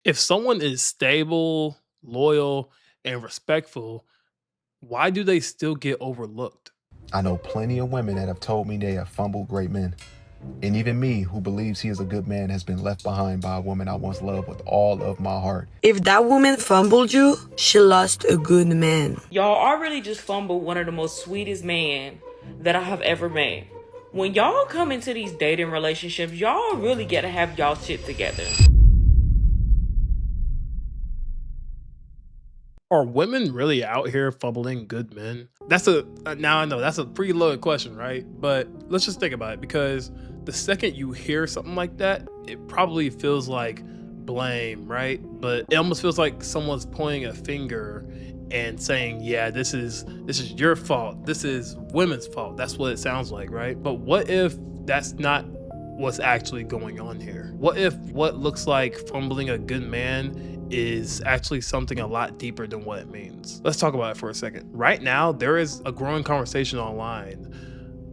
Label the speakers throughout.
Speaker 1: If someone is stable, loyal, and respectful, why do they still get overlooked?
Speaker 2: I know plenty of women that have told me they have fumbled great men. And even me, who believes he is a good man, has been left behind by a woman I once loved with all of my heart.
Speaker 3: If that woman fumbled you, she lost a good man.
Speaker 4: Y'all already just fumbled one of the most sweetest men that I have ever met. When y'all come into these dating relationships, y'all really gotta have y'all shit together.
Speaker 1: Are women really out here fumbling good men? Now I know that's a pretty loaded question, right? But let's just think about it, because the second you hear something like that, it probably feels like blame, right? But it almost feels like someone's pointing a finger and saying, "Yeah, this is your fault. This is women's fault." That's what it sounds like, right? But what if that's not what's actually going on here? What if what looks like fumbling a good man is actually something a lot deeper than what it means? Let's talk about it for a second. Right now, there is a growing conversation online.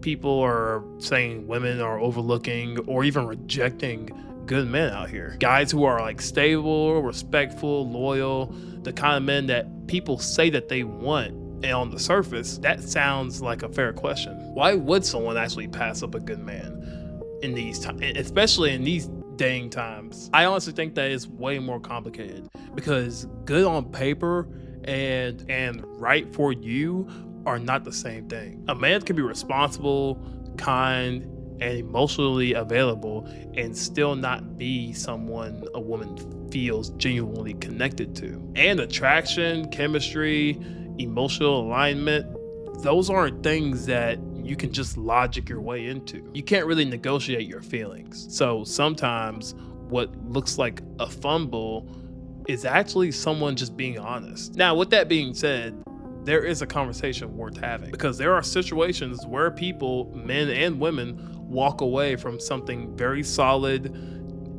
Speaker 1: People are saying women are overlooking or even rejecting good men out here. Guys who are like stable, respectful, loyal, the kind of men that people say that they want. And on the surface, that sounds like a fair question. Why would someone actually pass up a good man in these times, especially in these dating times? I honestly think that it's way more complicated, because good on paper and right for you are not the same thing. A man can be responsible, kind, and emotionally available and still not be someone a woman feels genuinely connected to. And attraction, chemistry, emotional alignment, those aren't things that you can just logic your way into. You can't really negotiate your feelings. So sometimes what looks like a fumble is actually someone just being honest. Now, with that being said, there is a conversation worth having, because there are situations where people, men and women, walk away from something very solid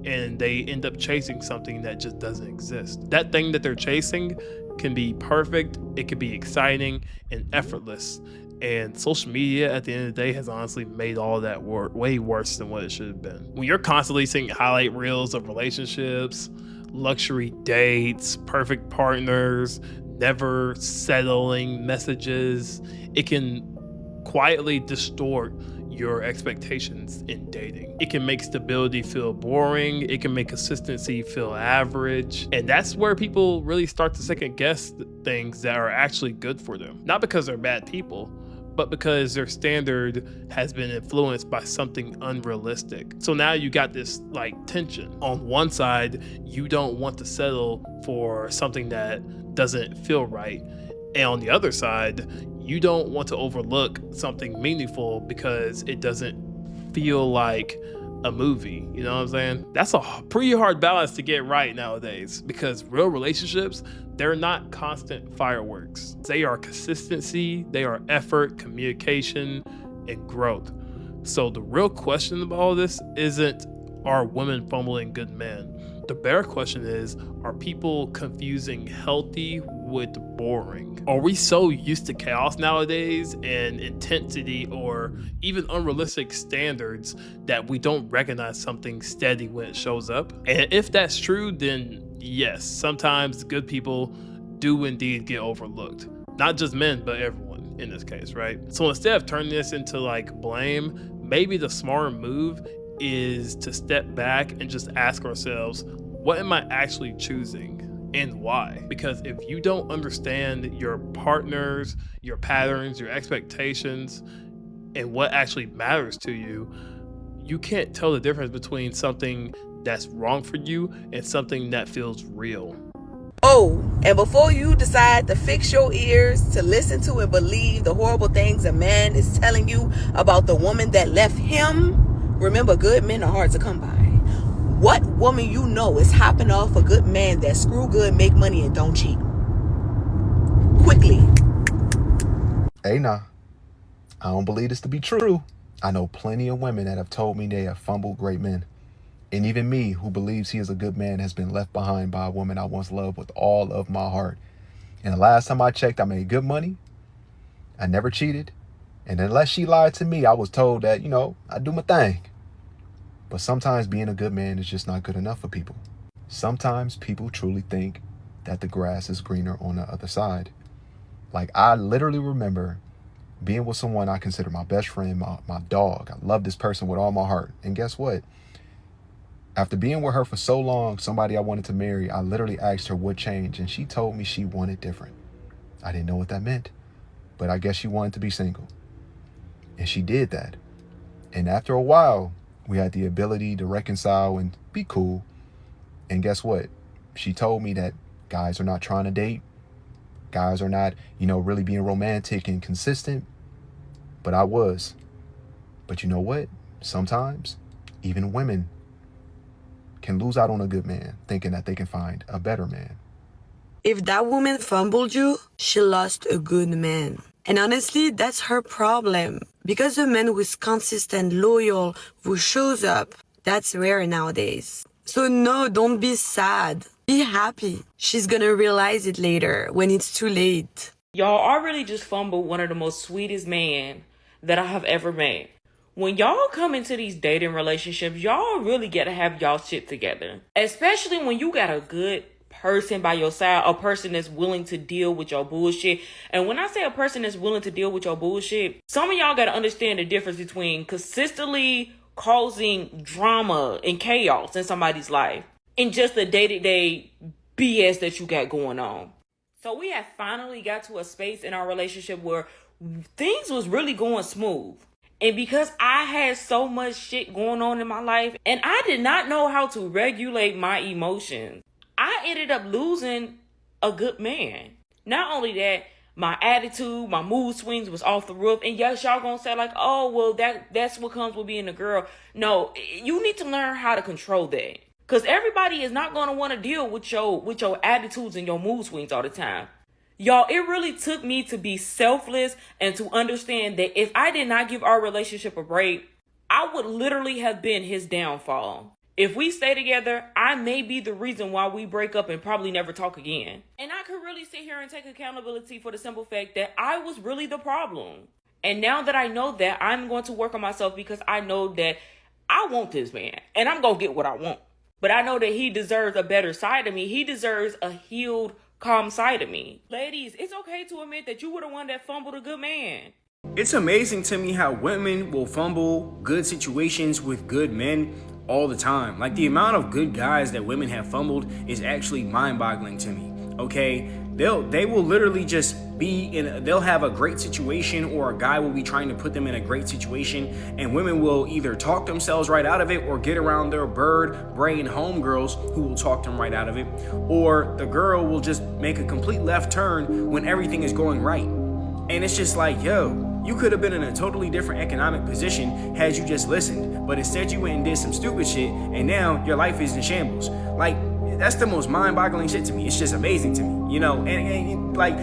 Speaker 1: and they end up chasing something that just doesn't exist. That thing that they're chasing can be perfect, it can be exciting and effortless. And social media at the end of the day has honestly made all that way worse than what it should have been. When you're constantly seeing highlight reels of relationships, luxury dates, perfect partners, never settling messages, it can quietly distort your expectations in dating. It can make stability feel boring. It can make consistency feel average. And that's where people really start to second guess things that are actually good for them. Not because they're bad people, but because their standard has been influenced by something unrealistic. So now you got this like tension. On one side, you don't want to settle for something that doesn't feel right. And on the other side, you don't want to overlook something meaningful because it doesn't feel like a movie. You know what I'm saying? That's a pretty hard balance to get right nowadays, because real relationships, they're not constant fireworks. They are consistency, they are effort, communication, and growth. So the real question of all this isn't, are women fumbling good men? The better question is, are people confusing healthy with boring? Are we so used to chaos nowadays and intensity or even unrealistic standards that we don't recognize something steady when it shows up? And if that's true, then yes, sometimes good people do indeed get overlooked. Not just men, but everyone in this case, right? So instead of turning this into like blame, maybe the smarter move is to step back and just ask ourselves, what am I actually choosing and why? Because if you don't understand your partners, your patterns, your expectations, and what actually matters to you, you can't tell the difference between something that's wrong for you and something that feels real.
Speaker 3: Oh, and before you decide to fix your ears to listen to and believe the horrible things a man is telling you about the woman that left him, remember, good men are hard to come by. What woman you know is hopping off a good man that screw good, make money, and don't cheat? Quickly.
Speaker 2: Hey, nah, I don't believe this to be true. I know plenty of women that have told me they have fumbled great men. And even me, who believes he is a good man, has been left behind by a woman I once loved with all of my heart. And the last time I checked, I made good money. I never cheated. And unless she lied to me, I was told that, I do my thing. But sometimes being a good man is just not good enough for people. Sometimes people truly think that the grass is greener on the other side. Like, I literally remember being with someone I consider my best friend, my dog. I love this person with all my heart. And guess what? After being with her for so long, somebody I wanted to marry, I literally asked her what changed, and she told me she wanted different. I didn't know what that meant, but I guess she wanted to be single. And she did that. And after a while, we had the ability to reconcile and be cool. And guess what? She told me that guys are not trying to date. Guys are not, really being romantic and consistent. But I was. But you know what? Sometimes even women can lose out on a good man, thinking that they can find a better man.
Speaker 5: If that woman fumbled you, she lost a good man. And honestly, that's her problem. Because a man who is consistent, loyal, who shows up, that's rare nowadays. So no, don't be sad. Be happy. She's gonna realize it later when it's too late.
Speaker 4: Y'all already just fumbled one of the most sweetest men that I have ever met. When y'all come into these dating relationships, y'all really gotta have y'all shit together. Especially when you got a good person by your side, a person that's willing to deal with your bullshit. And when I say a person that's willing to deal with your bullshit, some of y'all gotta understand the difference between consistently causing drama and chaos in somebody's life and just the day-to-day BS that you got going on. So we have finally got to a space in our relationship where things was really going smooth. And because I had so much shit going on in my life and I did not know how to regulate my emotions, I ended up losing a good man. Not only that, my attitude, my mood swings was off the roof. And yes, y'all gonna say like, oh, well, that's what comes with being a girl. No, you need to learn how to control that. Because everybody is not gonna want to deal with your attitudes and your mood swings all the time. Y'all, it really took me to be selfless and to understand that if I did not give our relationship a break, I would literally have been his downfall. If we stay together, I may be the reason why we break up and probably never talk again. And I could really sit here and take accountability for the simple fact that I was really the problem. And now that I know that, I'm going to work on myself because I know that I want this man and I'm going to get what I want. But I know that he deserves a better side of me. He deserves a healed, calm side of me. Ladies, it's okay to admit that you were the one that fumbled a good man.
Speaker 6: It's amazing to me how women will fumble good situations with good men all the time. Like, the amount of good guys that women have fumbled is actually mind-boggling to me. Okay, they will literally just they'll have a great situation, or a guy will be trying to put them in a great situation, and women will either talk themselves right out of it or get around their bird brain homegirls who will talk them right out of it, or the girl will just make a complete left turn when everything is going right. And it's just like, yo, you could have been in a totally different economic position had you just listened, but instead you went and did some stupid shit, and now your life is in shambles. Like, that's the most mind-boggling shit to me. It's just amazing to me, and like,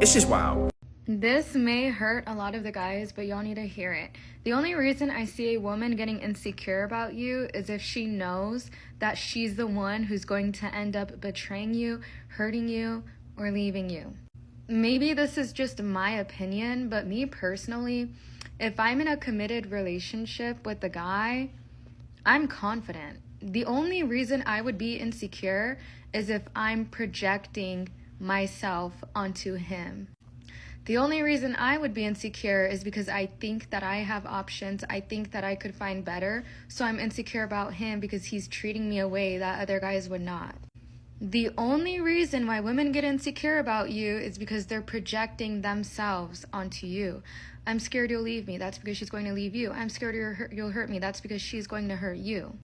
Speaker 6: it's just wild.
Speaker 7: This may hurt a lot of the guys, but y'all need to hear it. The only reason I see a woman getting insecure about you is if she knows that she's the one who's going to end up betraying you, hurting you, or leaving you. Maybe this is just my opinion, but me personally, if I'm in a committed relationship with a guy, I'm confident. The only reason I would be insecure is if I'm projecting myself onto him. The only reason I would be insecure is because I think that I have options. I think that I could find better. So I'm insecure about him because he's treating me a way that other guys would not. The only reason why women get insecure about you is because they're projecting themselves onto you. I'm scared you'll leave me. That's because she's going to leave you. I'm scared you'll hurt me. That's because she's going to hurt you.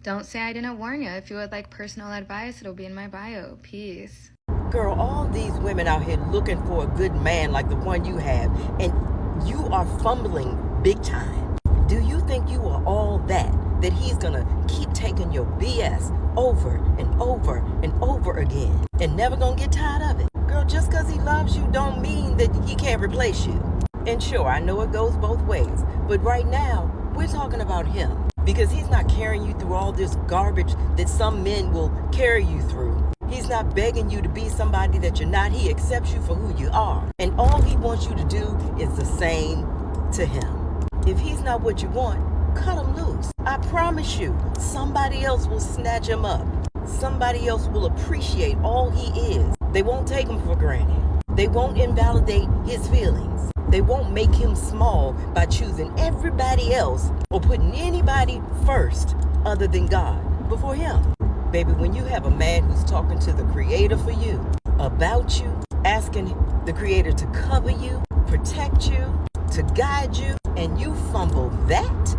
Speaker 7: Don't say I didn't warn you. If you would like personal advice, it'll be in my bio. Peace.
Speaker 3: Girl, all these women out here looking for a good man like the one you have, and you are fumbling big time. Do you think you are all that he's gonna keep taking your BS over and over and over again and never gonna get tired of it? Girl, just because he loves you don't mean that he can't replace you. And sure, I know it goes both ways, but right now, we're talking about him because he's not carrying you through all this garbage that some men will carry you through. He's not begging you to be somebody that you're not. He accepts you for who you are. And all he wants you to do is the same to him. If he's not what you want, cut him loose. I promise you, somebody else will snatch him up. somebody else will appreciate all he is. They won't take him for granted. They won't invalidate his feelings. They won't make him small by choosing everybody else or putting anybody first other than God before him. Baby, when you have a man who's talking to the Creator for you, about you, asking the Creator to cover you, protect you, to guide you, and you fumble that,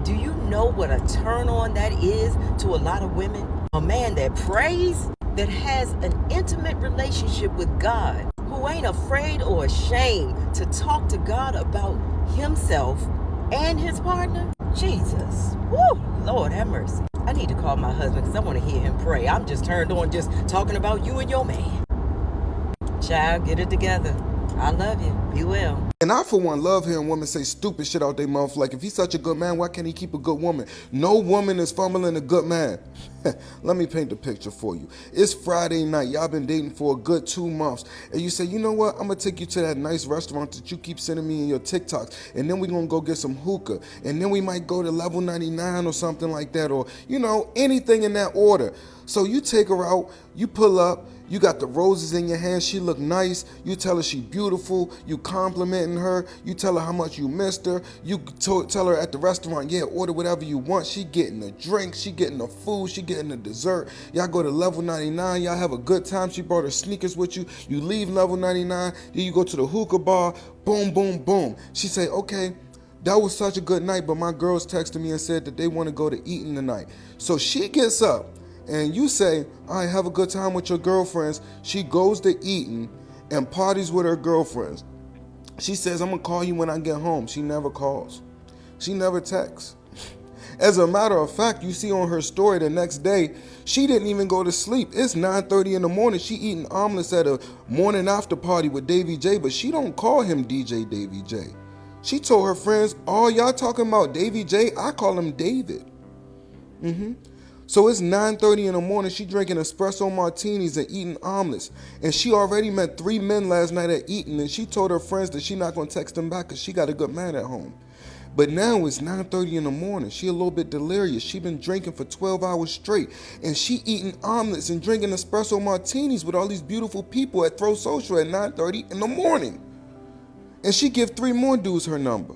Speaker 3: do you know what a turn on that is to a lot of women? A man that prays, that has an intimate relationship with God, who ain't afraid or ashamed to talk to God about himself and his partner? Jesus. Woo! Lord have mercy. I need to call my husband because I want to hear him pray. I'm just turned on just talking about you and your man. Child, get it together. I love you. Be well.
Speaker 8: And I, for one, love hearing women say stupid shit out their mouth. Like, if he's such a good man, why can't he keep a good woman? No woman is fumbling a good man. Let me paint the picture for you. It's Friday night. Y'all been dating for a good 2 months. And you say, you know what? I'm going to take you to that nice restaurant that you keep sending me in your TikToks. And then we're going to go get some hookah. And then we might go to level 99 or something like that. Or, you know, anything in that order. So you take her out. You pull up. You got the roses in your hand. She look nice. You tell her she beautiful. You complimenting her. You tell her how much you missed her. You tell her at the restaurant, yeah, order whatever you want. She getting a drink. She getting the food. She getting the dessert. Y'all go to level 99. Y'all have a good time. She brought her sneakers with you. You leave level 99. Then you go to the hookah bar. Boom, boom, boom. She say, okay, that was such a good night, but my girls texted me and said that they want to go to eating tonight. So she gets up. And you say, all right, have a good time with your girlfriends. She goes to eating and parties with her girlfriends. She says, I'm going to call you when I get home. She never calls. She never texts. As a matter of fact, you see on her story the next day, she didn't even go to sleep. It's 9:30 in the morning. She eating omelets at a morning after party with Davy J, but she don't call him DJ Davy J. She told her friends, oh, y'all talking about Davy J? I call him David. So it's 9:30 in the morning. She drinking espresso martinis and eating omelets. And she already met 3 men last night at eating. And she told her friends that she not going to text them back because she got a good man at home. But now it's 9:30 in the morning. She a little bit delirious. She been drinking for 12 hours straight. And she eating omelets and drinking espresso martinis with all these beautiful people at Throw Social at 9:30 in the morning. And she give 3 more dudes her number.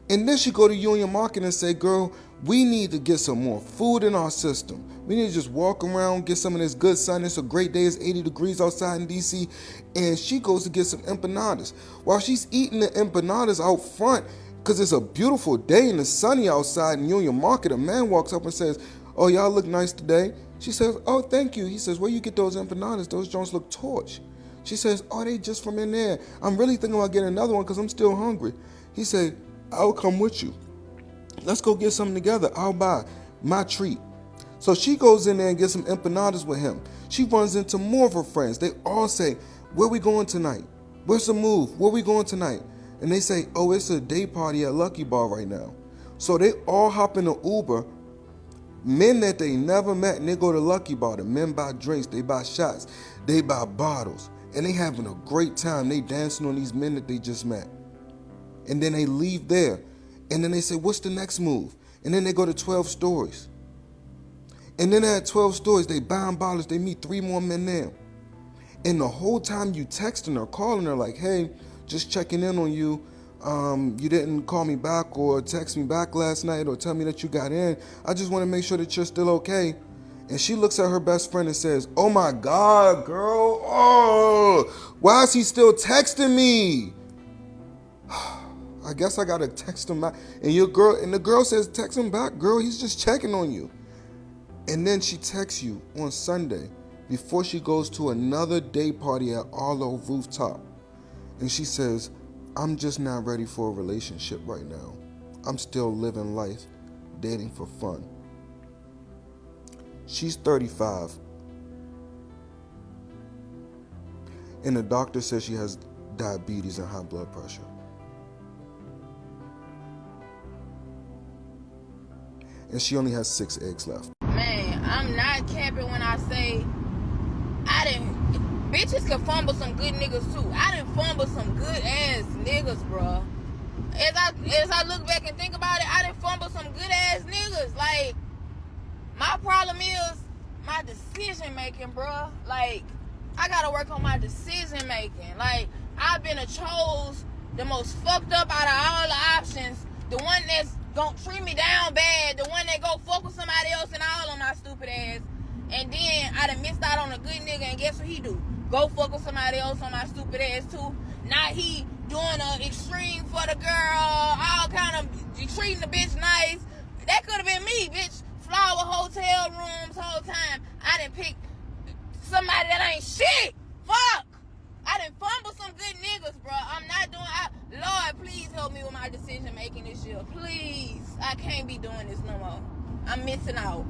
Speaker 8: And then she go to Union Market and say, girl, we need to get some more food in our system. We need to just walk around, get some of this good sun. It's a great day. It's 80 degrees outside in D.C. And she goes to get some empanadas. While she's eating the empanadas out front, because it's a beautiful day and it's sunny outside in Union Market, a man walks up and says, oh, y'all look nice today. She says, oh, thank you. He says, where you get those empanadas? Those joints look torch. She says, oh, they just from in there. I'm really thinking about getting another one because I'm still hungry. He said, I'll come with you. Let's go get something together. I'll buy my treat. So she goes in there and gets some empanadas with him. She runs into more of her friends. They all say, where we going tonight? Where's the move? Where we going tonight? And they say, oh, it's a day party at Lucky Bar right now. So they all hop in an Uber, men that they never met, and they go to Lucky Bar. The men buy drinks, they buy shots, they buy bottles, and they having a great time. They dancing on these men that they just met. And then they leave there. And then they say, what's the next move? And then they go to 12 Stories. And then at 12 Stories, they buying bottles. They meet 3 more men there. And the whole time you texting her, calling her like, hey, just checking in on you. You didn't call me back or text me back last night or tell me that you got in. I just want to make sure that you're still okay. And she looks at her best friend and says, oh my God, girl. Oh, why is he still texting me? I guess I gotta text him back. And the girl says, text him back, girl. He's just checking on you. And then she texts you on Sunday before she goes to another day party at Arlo Rooftop. And she says, I'm just not ready for a relationship right now. I'm still living life, dating for fun. She's 35. And the doctor says she has diabetes and high blood pressure. And she only has 6 eggs left.
Speaker 9: Man, I'm not capping when I say bitches can fumble some good niggas too. I done fumble some good ass niggas, bruh. As I look back and think about it, I done fumble some good ass niggas. Like, My problem is my decision making, bruh. Like, I gotta work on my decision making. Like, I've been chose the most fucked up out of all the options. The one that's gonna treat me down bad. The one that go fuck with somebody else and all on my stupid ass. And then I done missed out on a good nigga, and guess what he do? Go fuck with somebody else on my stupid ass too. Now he doing a extreme for the girl, all kind of treating the bitch nice. That could have been me, bitch. Flower hotel rooms whole time. I done pick somebody that ain't shit. Fuck. I done fumble some good niggas, bro. I'm not doing. Lord, please help me with my decision making this year. Please. I can't be doing this no more. I'm missing out.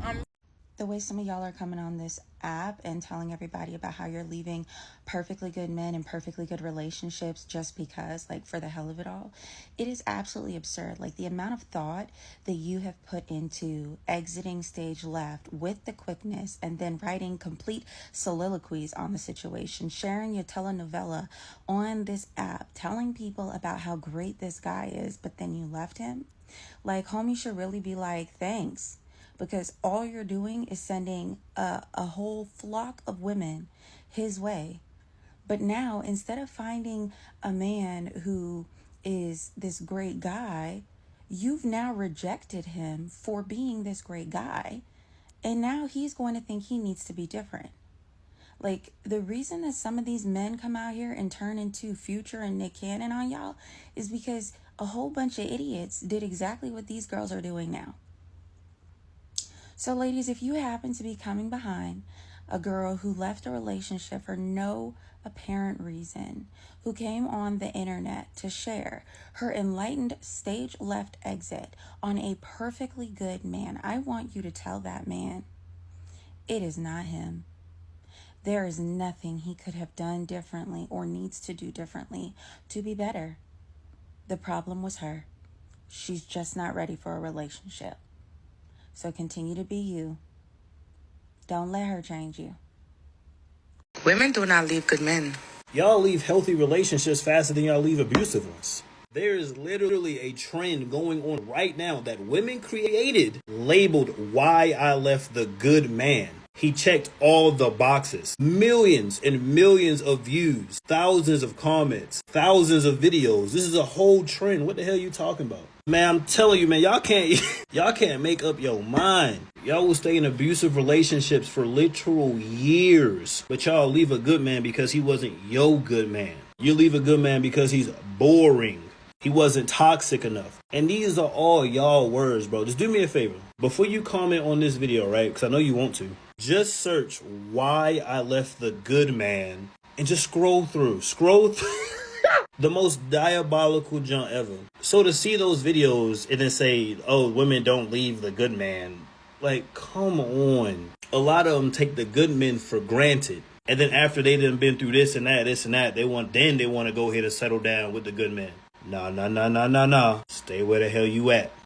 Speaker 10: The way some of y'all are coming on this app and telling everybody about how you're leaving perfectly good men and perfectly good relationships just because, like, for the hell of it all, it is absolutely absurd. Like, the amount of thought that you have put into exiting stage left with the quickness and then writing complete soliloquies on the situation, sharing your telenovela on this app, telling people about how great this guy is, but then you left him. Like, homie should really be like, thanks. Because all you're doing is sending a whole flock of women his way. But now, instead of finding a man who is this great guy, you've now rejected him for being this great guy. And now he's going to think he needs to be different. Like, the reason that some of these men come out here and turn into Future and Nick Cannon on y'all is because a whole bunch of idiots did exactly what these girls are doing now. So ladies, if you happen to be coming behind a girl who left a relationship for no apparent reason, who came on the internet to share her enlightened stage left exit on a perfectly good man, I want you to tell that man, it is not him. There is nothing he could have done differently or needs to do differently to be better. The problem was her. She's just not ready for a relationship. So continue to be you. Don't let her change you.
Speaker 5: Women do not leave good men.
Speaker 6: Y'all leave healthy relationships faster than y'all leave abusive ones. There is literally a trend going on right now that women created, labeled "Why I Left the Good Man." He checked all the boxes. Millions and millions of views, thousands of comments, thousands of videos. This is a whole trend. What the hell are you talking about? Man, I'm telling you, man, y'all can't make up your mind. Y'all will stay in abusive relationships for literal years, but y'all leave a good man because he wasn't your good man. You leave a good man because he's boring. He wasn't toxic enough. And these are all y'all words, bro. Just do me a favor. Before you comment on this video, right? Because I know you want to. Just search "Why I Left the Good Man" and just scroll through. The most diabolical junk ever. So to see those videos and then say, oh, women don't leave the good man. Like, come on. A lot of them take the good men for granted. And then after they done been through this and that, they want to go ahead and settle down with the good men. Nah. Stay where the hell you at.